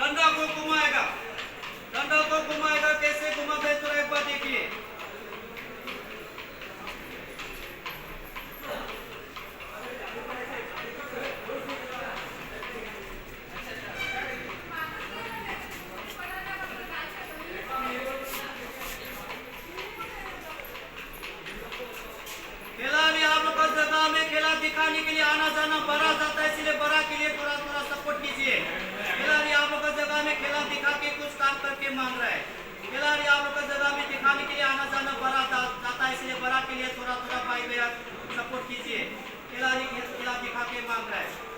डंडा को घुमाएगा, डंडा को घुमाएगा, कैसे घुमाते हैं तो एक बार देखिए। खिलाड़ी आप लोग इस जगह में खेला दिखाने के लिए आना जाना बढ़ा जाता है, इसलिए बढ़ा के लिए थोड़ा थोड़ा सपोर्ट कीजिए। खिलाड़ी आप लोग इस जगह में खेला दिखा के कुछ काम करके मांग रहा है। खिलाड़ी आप लोग इस जगह में दिखाने के लिए आना जाना बढ़ा जाता है, इसलिए बढ़ा के लिए थोड़ा थोड़ा भाई भैया सपोर्ट कीजिए। खिलाड़ी खेला दिखा के मांग रहा है।